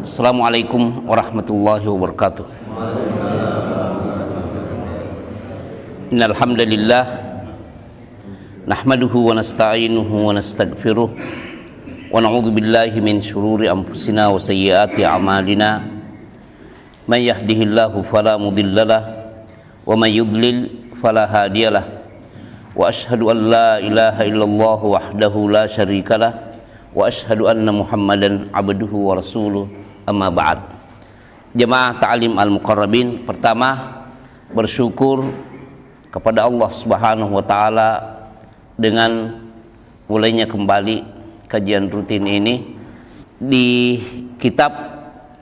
Assalamualaikum warahmatullahi wabarakatuh. Innal hamdalillah nahmaduhu wa nasta'inuhu wa nastaghfiruh wa na'udzu billahi min shururi anfusina wa sayyiati a'malina. May yahdihillahu fala mudhillalah wa may yudlil fala hadiyalah. Wa ashhadu an la ilaha illallah wahdahu la syarikalah wa ashhadu anna Muhammadan abduhu wa rasuluh. Amma ba'd. Jemaah Ta'lim Al-Muqarrabin, pertama bersyukur kepada Allah Subhanahu wa taala dengan mulainya kembali kajian rutin ini. Di kitab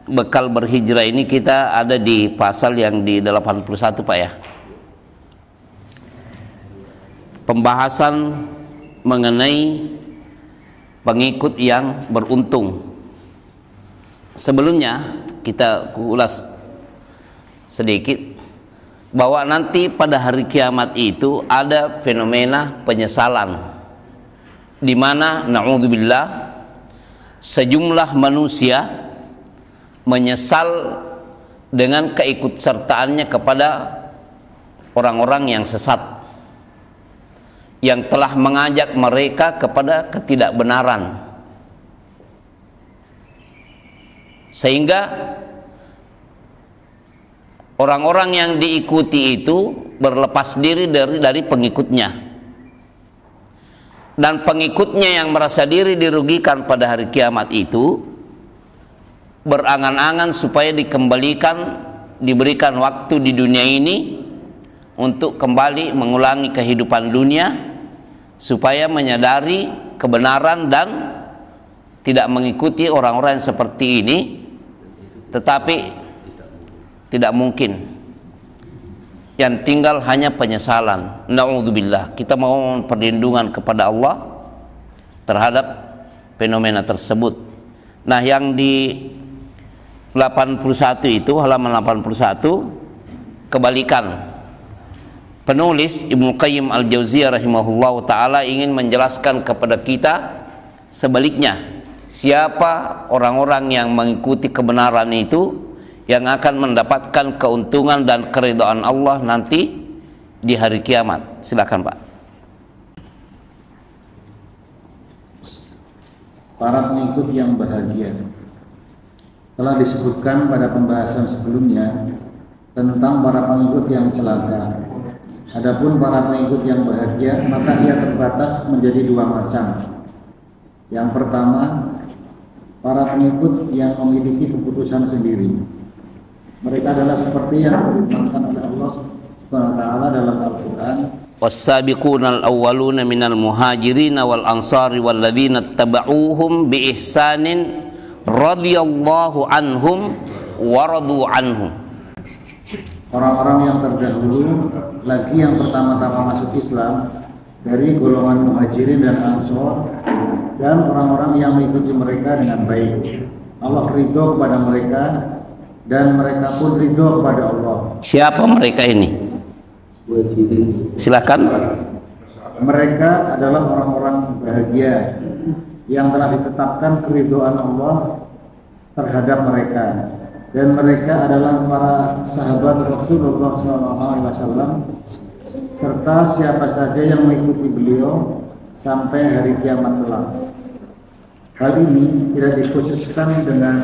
Bekal Berhijrah ini kita ada di pasal yang di 81, Pak ya. Pembahasan mengenai pengikut yang beruntung. Sebelumnya kita ulas sedikit bahwa nanti pada hari kiamat itu ada fenomena penyesalan, di mana na'udzubillah sejumlah manusia menyesal dengan keikutsertaannya kepada orang-orang yang sesat, yang telah mengajak mereka kepada ketidakbenaran, sehingga orang-orang yang diikuti itu berlepas diri dari pengikutnya, dan pengikutnya yang merasa diri dirugikan pada hari kiamat itu berangan-angan supaya diberikan waktu di dunia ini untuk kembali mengulangi kehidupan dunia, supaya menyadari kebenaran dan tidak mengikuti orang-orang yang seperti ini. Tetapi tidak mungkin, yang tinggal hanya penyesalan. Na'udzubillah. Kita mohon perlindungan kepada Allah terhadap fenomena tersebut. Nah, yang di 81 itu, halaman 81, kebalikan. Penulis Ibnu Qayyim Al-Jauziyah rahimahullah ta'ala ingin menjelaskan kepada kita sebaliknya. Siapa orang-orang yang mengikuti kebenaran itu yang akan mendapatkan keuntungan dan keridhaan Allah nanti di hari kiamat. Silakan, Pak. Para pengikut yang bahagia. Telah disebutkan pada pembahasan sebelumnya tentang para pengikut yang celaka. Adapun para pengikut yang bahagia, maka ia terbatas menjadi dua macam. Yang pertama, para pengikut yang memiliki keputusan sendiri. Mereka adalah seperti yang diterangkan oleh Allah Subhanahu wa taala dalam Al-Qur'an. Was-sabiqunal awwaluna minal muhajirin wal ansari walladzina ittaba'uuhum bi ihsanin radhiyallahu anhum wa radu anhum. Orang-orang yang terdahulu lagi yang pertama-tama masuk Islam dari golongan muhajirin dan ansor, dan orang-orang yang mengikuti mereka dengan baik. Allah ridho kepada mereka dan mereka pun ridho kepada Allah. Siapa mereka ini? Silakan. Mereka adalah orang-orang bahagia yang telah ditetapkan keridhaan Allah terhadap mereka, dan mereka adalah para sahabat Rasulullah SAW serta siapa saja yang mengikuti beliau sampai hari kiamat kelak. Hal ini tidak dikhususkan dengan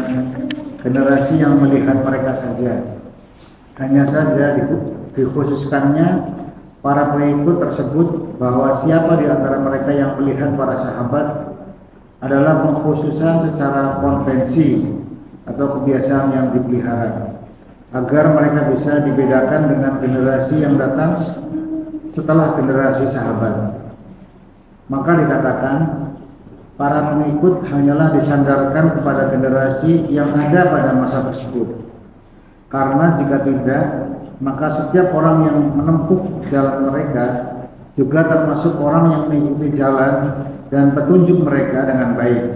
generasi yang melihat mereka saja. Hanya saja dikhususkannya para pengikut tersebut, bahwa siapa di antara mereka yang melihat para sahabat adalah pengkhususan secara konvensi atau kebiasaan yang dipelihara, agar mereka bisa dibedakan dengan generasi yang datang setelah generasi sahabat. Maka dikatakan para pengikut hanyalah disandarkan kepada generasi yang ada pada masa tersebut. Karena jika tidak, maka setiap orang yang menempuh jalan mereka juga termasuk orang yang mengikuti jalan dan petunjuk mereka dengan baik,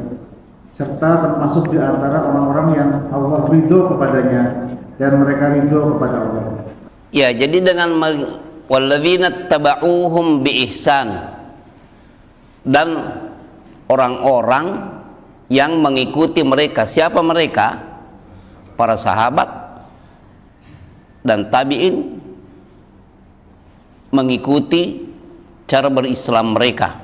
serta termasuk di antara orang-orang yang Allah ridho kepadanya dan mereka ridho kepada Allah. Ya, jadi dengan walladzina taba'uuhum bi ihsan, dan orang-orang yang mengikuti mereka. Siapa mereka? para sahabat dan tabi'in mengikuti cara berislam mereka,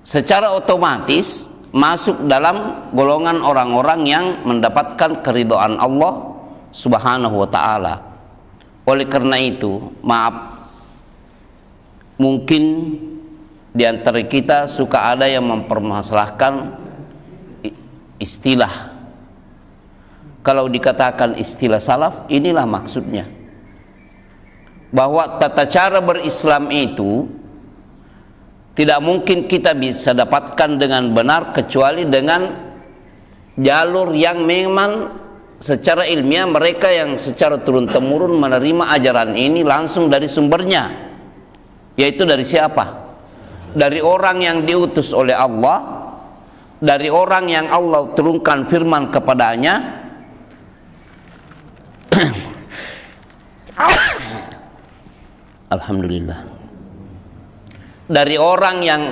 secara otomatis masuk dalam golongan orang-orang yang mendapatkan keridhaan Allah Subhanahu wa ta'ala. Oleh karena itu, maaf, mungkin di antara kita suka ada yang mempermasalahkan istilah. Kalau dikatakan istilah salaf, inilah maksudnya, bahwa tata cara berislam itu tidak mungkin kita bisa dapatkan dengan benar kecuali dengan jalur yang memang secara ilmiah mereka yang secara turun-temurun menerima ajaran ini langsung dari sumbernya, yaitu dari siapa? Dari orang yang diutus oleh Allah, dari orang yang Allah turunkan firman kepadanya, alhamdulillah, dari orang yang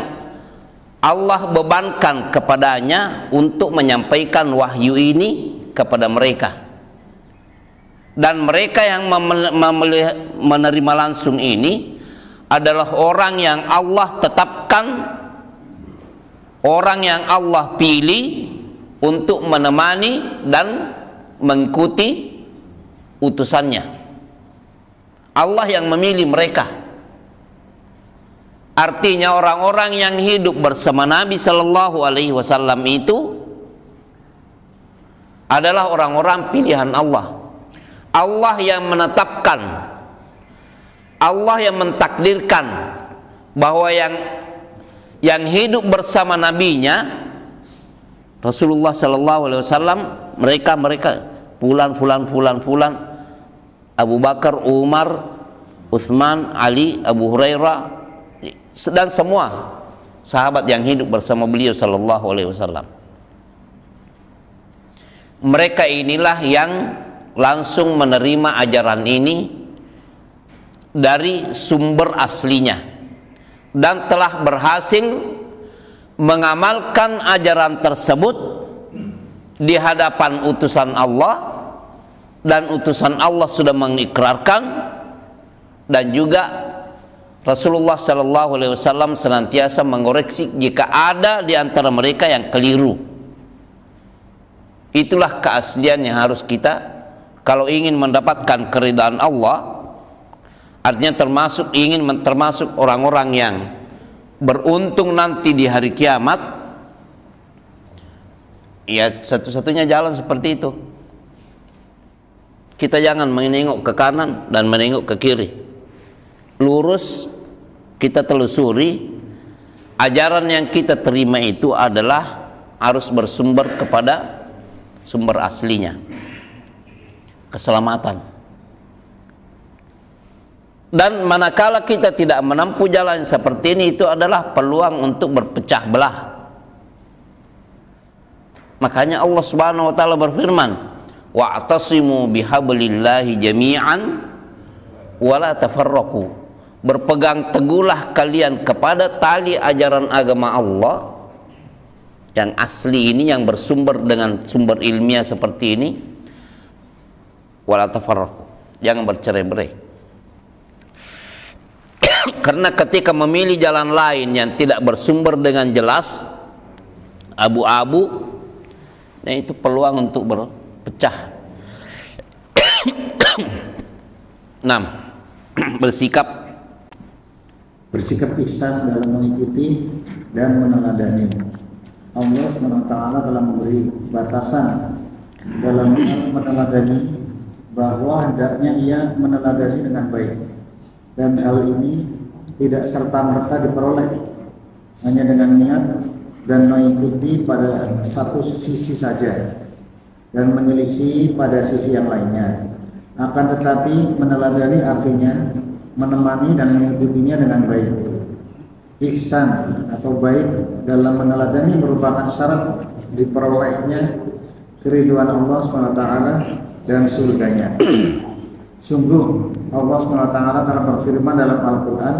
Allah bebankan kepadanya untuk menyampaikan wahyu ini kepada mereka, dan mereka yang menerima langsung ini adalah orang yang Allah tetapkan, orang yang Allah pilih untuk menemani dan mengikuti utusannya. Allah yang memilih mereka. Artinya orang-orang yang hidup bersama Nabi Sallallahu Alaihi Wasallam itu adalah orang-orang pilihan Allah. Allah yang menetapkan, Allah yang mentakdirkan bahwa yang hidup bersama nabinya Rasulullah Sallallahu Alaihi Wasallam, mereka fulan, Abu Bakar, Umar, Utsman, Ali, Abu Hurairah, dan semua sahabat yang hidup bersama beliau Sallallahu Alaihi Wasallam. Mereka inilah yang langsung menerima ajaran ini dari sumber aslinya dan telah berhasil mengamalkan ajaran tersebut di hadapan utusan Allah, dan utusan Allah sudah mengikrarkan, dan juga Rasulullah Sallallahu Alaihi Wasallam senantiasa mengoreksi jika ada di antara mereka yang keliru. Itulah keaslian yang harus kita, kalau ingin mendapatkan keridhaan Allah, artinya termasuk orang-orang yang beruntung nanti di hari kiamat, ya satu-satunya jalan seperti itu. Kita jangan menengok ke kanan dan menengok ke kiri, lurus kita telusuri. Ajaran yang kita terima itu adalah harus bersumber kepada sumber aslinya, keselamatan. Dan manakala kita tidak menempuh jalan seperti ini, itu adalah peluang untuk berpecah belah. Makanya Allah Subhanahu wa taala berfirman, wa'tasimu bihablillahi jami'an wa la tafarraqu. Berpegang teguhlah kalian kepada tali ajaran agama Allah yang asli ini, yang bersumber dengan sumber ilmiah seperti ini, wa la tafarraqu, jangan bercerai-berai. Karena ketika memilih jalan lain yang tidak bersumber dengan jelas, abu-abu, nah itu peluang untuk berpecah. 6. Bersikap ihsan dalam mengikuti dan meneladani. Allah SWT telah memberi batasan dalam meneladani, bahwa hendaknya ia meneladani dengan baik, dan hal ini tidak serta-merta diperoleh hanya dengan niat dan mengikuti pada satu sisi saja dan menyelisih pada sisi yang lainnya. Akan tetapi meneladani artinya menemani dan mengikutinya dengan baik. Ihsan atau baik dalam meneladani merupakan syarat diperolehnya keridhaan Allah SWT dan surganya. Sungguh Allah SWT telah berfirman dalam Al-Quran,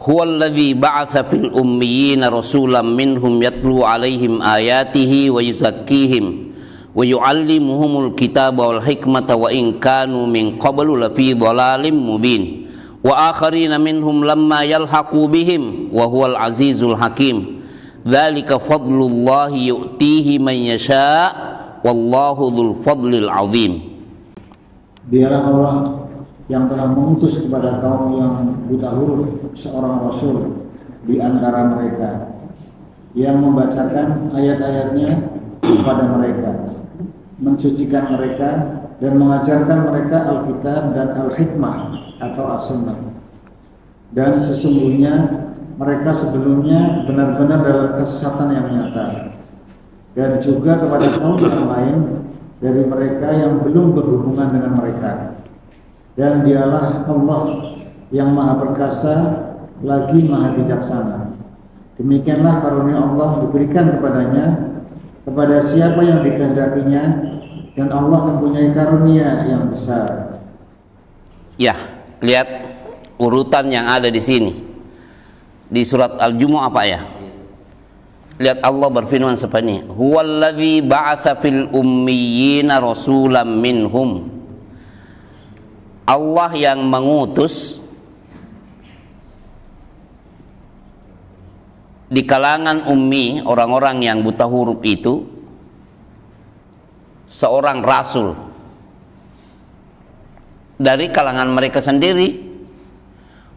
Huwallazi ba'atha fil ummiyina rasulan minhum yatlu alaihim ayatihi wa yuzakkihim wa yu'allimuhumul kitaba wal hikmata wa in kanu min qablu lafi dhalalim mubin wa akharina minhum lamma yalhaqu bihim wa huwal azizul hakim dzalika fadlullahi yu'tihi man yasha wallahu dzul fadlil azim. Dialah Allah yang telah mengutus kepada kaum yang buta huruf seorang rasul di antara mereka yang membacakan ayat-ayatnya kepada mereka, mensucikan mereka dan mengajarkan mereka Alkitab dan Al-Hikmah atau As-Sunnah. Dan sesungguhnya mereka sebelumnya benar-benar dalam kesesatan yang nyata. Dan juga kepada kaum yang lain dari mereka yang belum berhubungan dengan mereka. Dan dialah Allah yang Maha Perkasa lagi Maha Bijaksana. Demikianlah karunia Allah diberikan kepadanya kepada siapa yang dikehendakinya, dan Allah mempunyai karunia yang besar. Ya, lihat urutan yang ada di sini. Di surat Al-Jumu'ah apa ya? Lihat Allah berfirman seperti ini. Huwallazi ba'atsa fil ummiyina rasulan minhum. Allah yang mengutus di kalangan ummi, orang-orang yang buta huruf itu, seorang rasul dari kalangan mereka sendiri,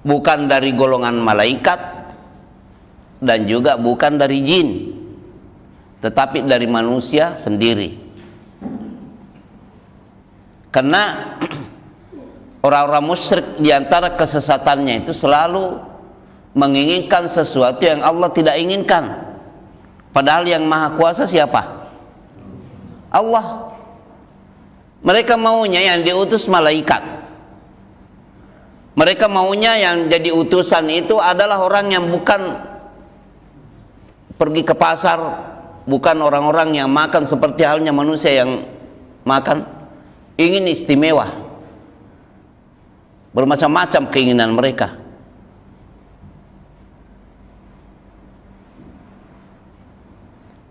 bukan dari golongan malaikat dan juga bukan dari jin, tetapi dari manusia sendiri. Karena orang-orang musyrik di antara kesesatannya itu selalu menginginkan sesuatu yang Allah tidak inginkan. Padahal yang Maha Kuasa siapa? Allah. Mereka maunya yang diutus malaikat. Mereka maunya yang jadi utusan itu adalah orang yang bukan pergi ke pasar, bukan orang-orang yang makan seperti halnya manusia yang makan. Ingin istimewa. Bermacam-macam keinginan mereka.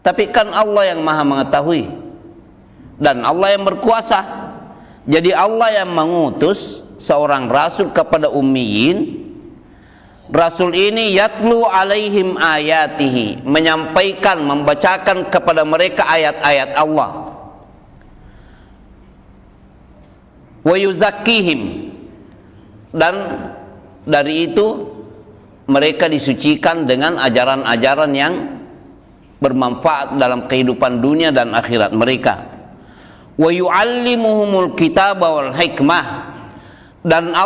Tapi kan Allah yang Maha mengetahui dan Allah yang berkuasa. Jadi Allah yang mengutus seorang rasul kepada ummiyin. Rasul ini yatlu alaihim ayatihi, menyampaikan, membacakan kepada mereka ayat-ayat Allah. Wa yuzakkihim, dan dari itu mereka disucikan dengan ajaran-ajaran yang bermanfaat dalam kehidupan dunia dan akhirat mereka. Wa yu'allimuhumul kitaba wal hikmah, dan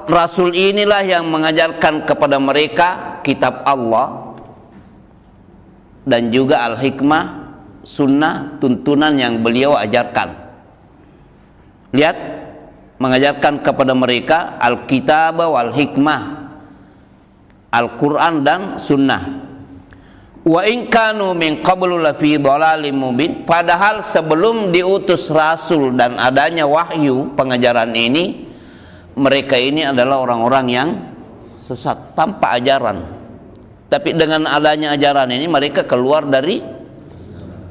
Rasul inilah yang mengajarkan kepada mereka kitab Allah dan juga al-hikmah, sunnah, tuntunan yang beliau ajarkan. Lihat, mengajarkan kepada mereka al-kitaba wal hikmah, Al-Quran dan sunnah. Wa in kanu min qablu lafi dhalalim mubin, padahal sebelum diutus rasul dan adanya wahyu pengajaran ini, mereka ini adalah orang-orang yang sesat tanpa ajaran. Tapi dengan adanya ajaran ini mereka keluar dari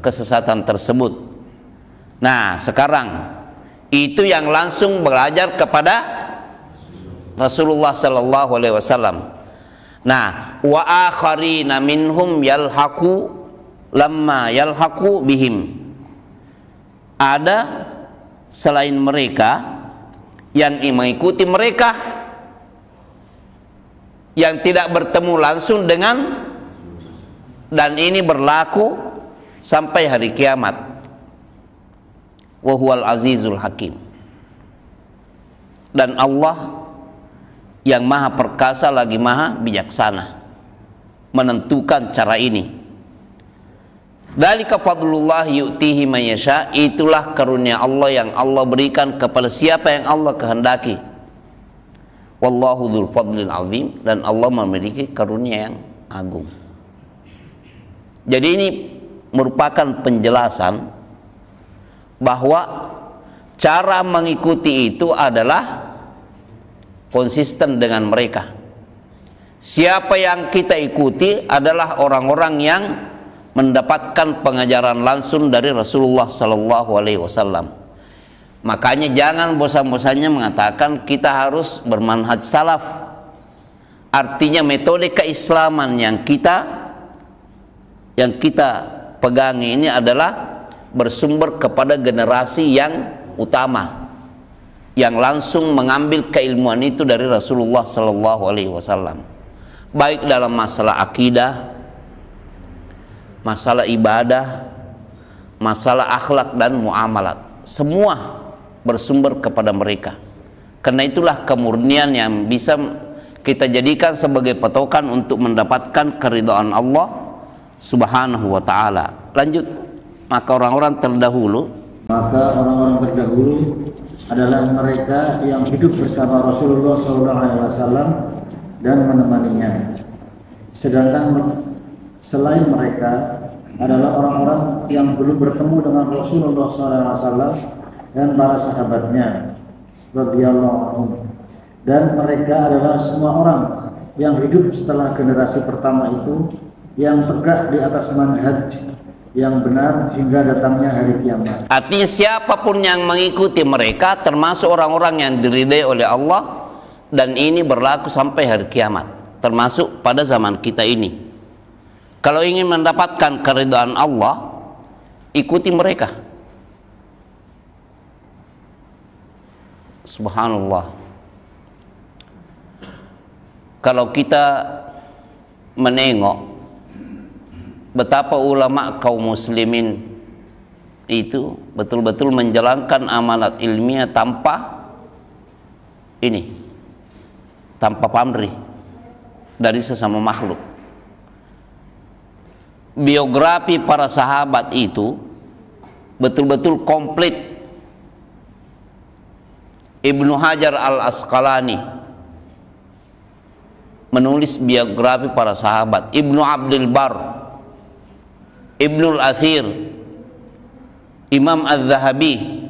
kesesatan tersebut. Nah, sekarang itu yang langsung belajar kepada Rasulullah sallallahu alaihi wasallam. Nah, wa akharina minhum yalhaqu lamma yalhaqu bihim. Ada selain mereka yang mengikuti mereka, yang tidak bertemu langsung dengan, dan ini berlaku sampai hari kiamat. Wa huwal azizul hakim. Dan Allah yang Maha Perkasa lagi Maha Bijaksana menentukan cara ini. Dzalika fadlullah yu'tihi man yasha, itulah karunia Allah yang Allah berikan kepada siapa yang Allah kehendaki. Wallahu dzul fadlil azim, dan Allah memiliki karunia yang agung. Jadi ini merupakan penjelasan bahwa cara mengikuti itu adalah konsisten dengan mereka. Siapa yang kita ikuti adalah orang-orang yang mendapatkan pengajaran langsung dari Rasulullah Sallallahu Alaihi Wasallam. Makanya jangan bosan-bosannya mengatakan kita harus bermanhaj salaf. Artinya metode keislaman yang kita pegangi ini adalah bersumber kepada generasi yang utama, yang langsung mengambil keilmuan itu dari Rasulullah Sallallahu Alaihi Wasallam, baik dalam masalah akidah, masalah ibadah, masalah akhlak dan muamalat, semua bersumber kepada mereka. Karena itulah kemurnian yang bisa kita jadikan sebagai patokan untuk mendapatkan keridhaan Allah Subhanahu wa ta'ala. Lanjut. Maka orang-orang terdahulu adalah mereka yang hidup bersama Rasulullah SAW dan menemaninya. Sedangkan selain mereka adalah orang-orang yang belum bertemu dengan Rasulullah SAW dan para sahabatnya radhiyallahu anhum. Dan mereka adalah semua orang yang hidup setelah generasi pertama itu, yang tegak di atas manhaj yang benar hingga datangnya hari kiamat. Artinya siapapun yang mengikuti mereka termasuk orang-orang yang diridai oleh Allah, dan ini berlaku sampai hari kiamat, termasuk pada zaman kita ini. Kalau ingin mendapatkan keridhaan Allah, ikuti mereka. Subhanallah. Kalau kita menengok betapa ulama kaum muslimin itu betul-betul menjalankan amanat ilmiah tanpa pamrih dari sesama makhluk. Biografi para sahabat itu betul-betul komplit. Ibnu Hajar Al-Asqalani menulis biografi para sahabat, Ibnu Abdul Bar, Ibnul Athir, Imam Az-Zahabi,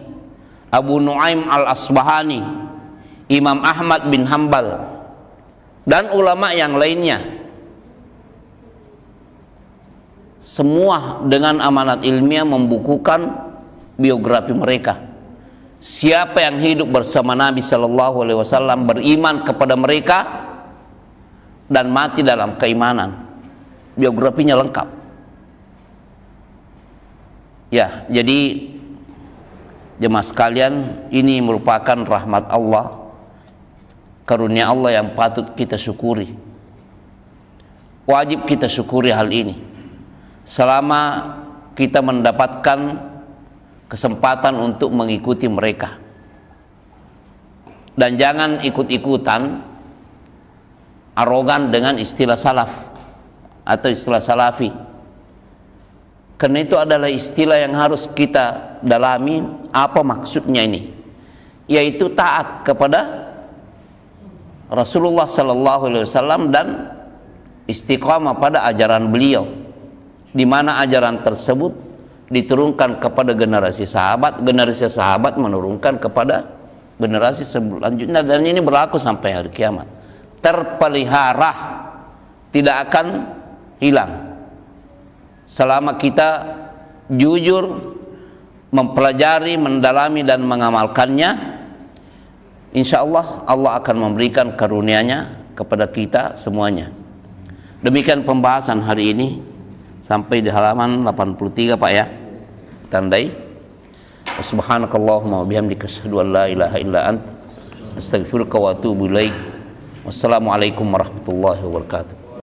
Abu Nuaim Al-Asbahani, Imam Ahmad bin Hambal, dan ulama yang lainnya. Semua dengan amanat ilmiah membukukan biografi mereka. Siapa yang hidup bersama Nabi Sallallahu Alaihi Wasallam, beriman kepada mereka dan mati dalam keimanan, biografinya lengkap. Ya, jadi jemaah sekalian, ini merupakan rahmat Allah, karunia Allah yang patut kita syukuri. Wajib kita syukuri hal ini selama kita mendapatkan kesempatan untuk mengikuti mereka. Dan jangan ikut-ikutan arogan dengan istilah salaf atau istilah salafi, karena itu adalah istilah yang harus kita dalami. Apa maksudnya ini? Yaitu taat kepada Rasulullah Sallallahu Alaihi Wasallam dan istiqamah pada ajaran beliau, di mana ajaran tersebut diturunkan kepada generasi sahabat menurunkan kepada generasi selanjutnya, dan ini berlaku sampai hari kiamat. Terpelihara, tidak akan hilang selama kita jujur mempelajari, mendalami dan mengamalkannya. Insya Allah, Allah akan memberikan karunia-Nya kepada kita semuanya. Demikian pembahasan hari ini sampai di halaman 83 Pak ya. Tandai. Subhanakallahumma wa bihamdika asyhadu an la ilaha illa anta astaghfiruka wa atubu ilaik. Wassalamualaikum warahmatullahi wabarakatuh.